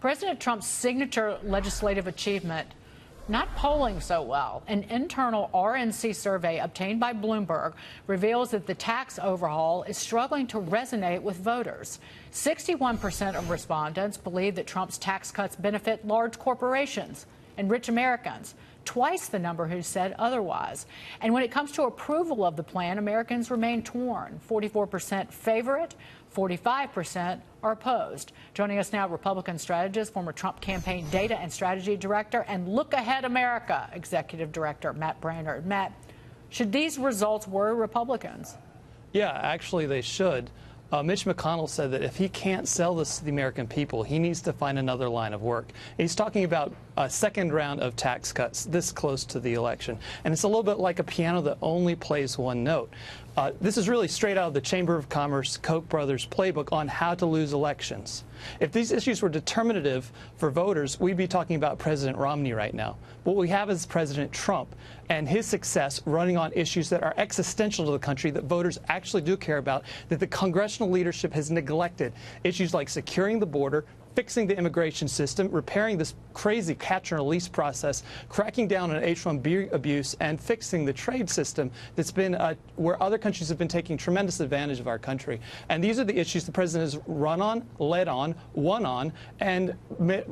President Trump's signature legislative achievement not polling so well. An internal RNC survey obtained by Bloomberg reveals that the tax overhaul is struggling to resonate with voters. 61% of respondents believe that Trump's tax cuts benefit large corporations and rich Americans, twice the number who said otherwise. And when it comes to approval of the plan, Americans remain torn. 44% favor it, 45% are opposed. Joining us now, Republican strategist, former Trump campaign data and strategy director, and Look Ahead America executive director, Matt Braynard. Matt, should these results worry Republicans? Yeah, actually they should. Mitch McConnell said that if he can't sell this to the American people, he needs to find another line of work. He's talking about a second round of tax cuts this close to the election. And it's a little bit like a piano that only plays one note. This is really straight out of the Chamber of Commerce, Koch brothers playbook on how to lose elections. If these issues were determinative for voters, we'd be talking about President Romney right now. What we have is President Trump and his success running on issues that are existential to the country, that voters actually do care about, that the congressional leadership has neglected. Issues like securing the border, fixing the immigration system, repairing this crazy catch-and-release process, cracking down on H-1B abuse, and fixing the trade system that's been where other countries have been taking tremendous advantage of our country. And these are the issues the president has run on, led on, won on, and Mitch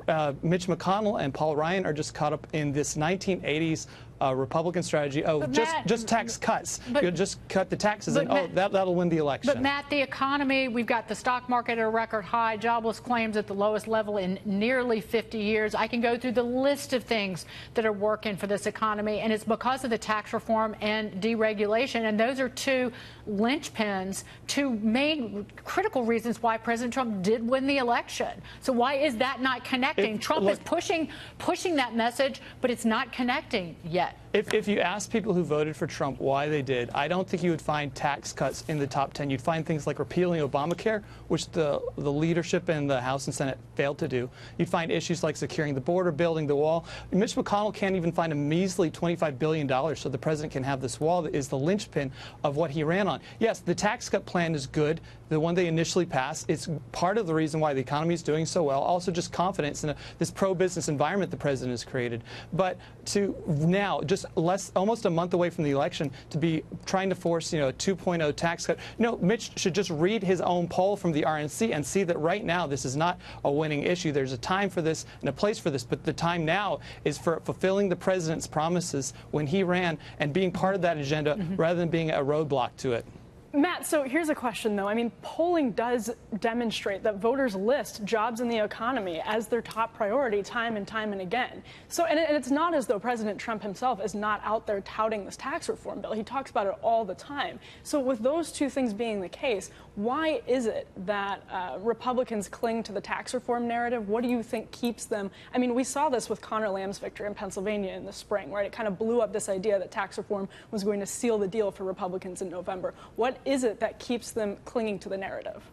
McConnell and Paul Ryan are just caught up in this 1980s Republican strategy. Oh, just tax cuts. You'll just cut the taxes, and that'll win the election. But Matt, the economy, we've got the stock market at a record high, jobless claims at the lowest level in nearly 50 years. I can go through the list of things that are working for this economy, and it's because of the tax reform and deregulation. And those are two linchpins, two main critical reasons why President Trump did win the election. So why is that not connecting? Trump is pushing that message, but it's not connecting yet. If you ask people who voted for Trump why they did, I don't think you would find tax cuts in the top 10. You'd find things like repealing Obamacare, which the leadership in the House and Senate failed to do. You'd find issues like securing the border, building the wall. Mitch McConnell can't even find a measly $25 billion so the president can have this wall that is the linchpin of what he ran on. Yes, the tax cut plan is good, the one they initially passed. It's part of the reason why the economy is doing so well. Also just confidence in this pro-business environment the president has created. But to now, just almost a month away from the election, to be trying to force, a 2.0 tax cut. Mitch should just read his own poll from the RNC and see that right now this is not a winning issue. There's a time for this and a place for this, but the time now is for fulfilling the president's promises when he ran and being part of that agenda rather than being a roadblock to it. Matt, so here's a question, though. I mean, polling does demonstrate that voters list jobs in the economy as their top priority time and again. So, and it's not as though President Trump himself is not out there touting this tax reform bill. He talks about it all the time. So with those two things being the case, why is it that Republicans cling to the tax reform narrative? What do you think keeps them? I mean, we saw this with Conor Lamb's victory in Pennsylvania in the spring, right? It kind of blew up this idea that tax reform was going to seal the deal for Republicans in November. What is it that keeps them clinging to the narrative?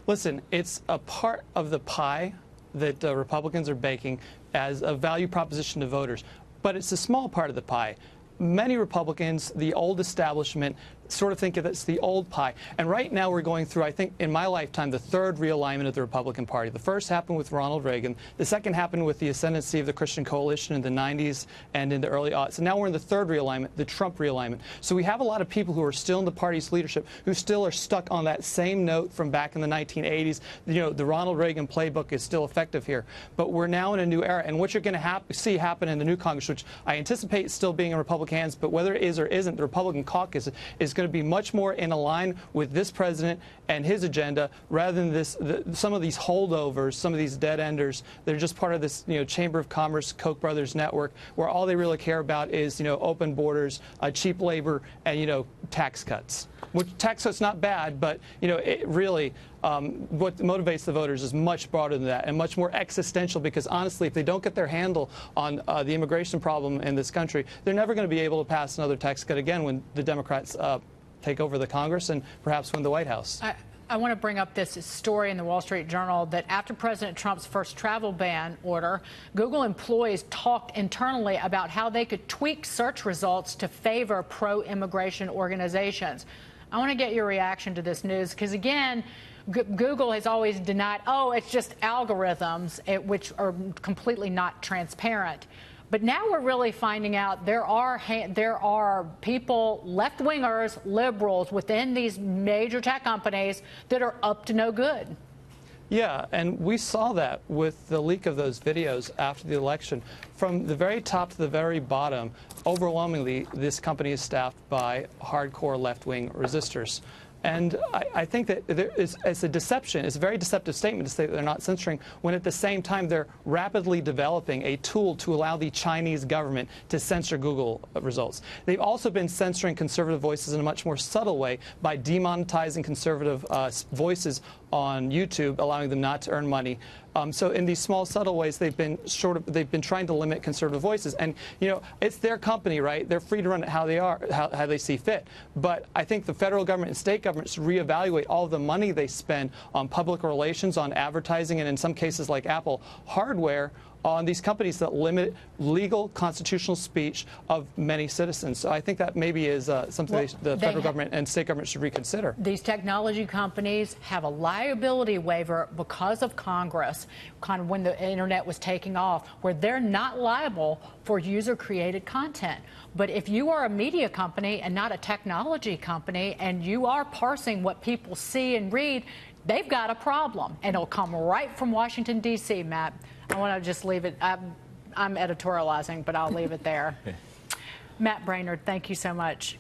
Listen, it's a part of the pie that Republicans are baking as a value proposition to voters, but it's a small part of the pie. Many Republicans, the old establishment, sort of think of it as the old pie. And right now we're going through, I think, in my lifetime, the third realignment of the Republican Party. The first happened with Ronald Reagan. The second happened with the ascendancy of the Christian Coalition in the 90s and in the early aughts. And now we're in the third realignment, the Trump realignment. So we have a lot of people who are still in the party's leadership who still are stuck on that same note from back in the 1980s. The Ronald Reagan playbook is still effective here. But we're now in a new era. And what you're going to see happen in the new Congress, which I anticipate still being in Republican hands, but whether it is or isn't, the Republican caucus is going to be much more in line with this president and his agenda rather than some of these holdovers, some of these dead enders. They're just part of this Chamber of Commerce, Koch brothers network, where all they really care about is open borders, cheap labor, and tax cuts. Which tax cuts not bad, but it really what motivates the voters is much broader than that and much more existential, because honestly, if they don't get their handle on the immigration problem in this country, they're never going to be able to pass another tax cut again when the Democrats take over the Congress and perhaps win the White House. I want to bring up this story in the Wall Street Journal that after President Trump's first travel ban order, Google employees talked internally about how they could tweak search results to favor pro-immigration organizations. I want to get your reaction to this news because, again, Google has always denied, oh, it's just algorithms, which are completely not transparent. But now we're really finding out there are people, left-wingers, liberals within these major tech companies that are up to no good. Yeah, and we saw that with the leak of those videos after the election. From the very top to the very bottom, overwhelmingly, this company is staffed by hardcore left-wing resistors. And I think that it's a deception. It's a very deceptive statement to say that they're not censoring, when at the same time they're rapidly developing a tool to allow the Chinese government to censor Google results. They've also been censoring conservative voices in a much more subtle way by demonetizing conservative voices on YouTube, allowing them not to earn money. So in these small, subtle ways, they've been trying to limit conservative voices. And it's their company, right? They're free to run it how they see fit. But I think the federal government and state governments should reevaluate all of the money they spend on public relations, on advertising, and in some cases like Apple, hardware on these companies that limit legal constitutional speech of many citizens. So I think that maybe is something the federal government and state government should reconsider. These technology companies have a liability waiver because of Congress, kind of when the internet was taking off, where they're not liable for user-created content. But if you are a media company and not a technology company, and you are parsing what people see and read, they've got a problem. And it'll come right from Washington, D.C., Matt. I want to just leave it. I'm editorializing, but I'll leave it there. Matt Braynard, thank you so much.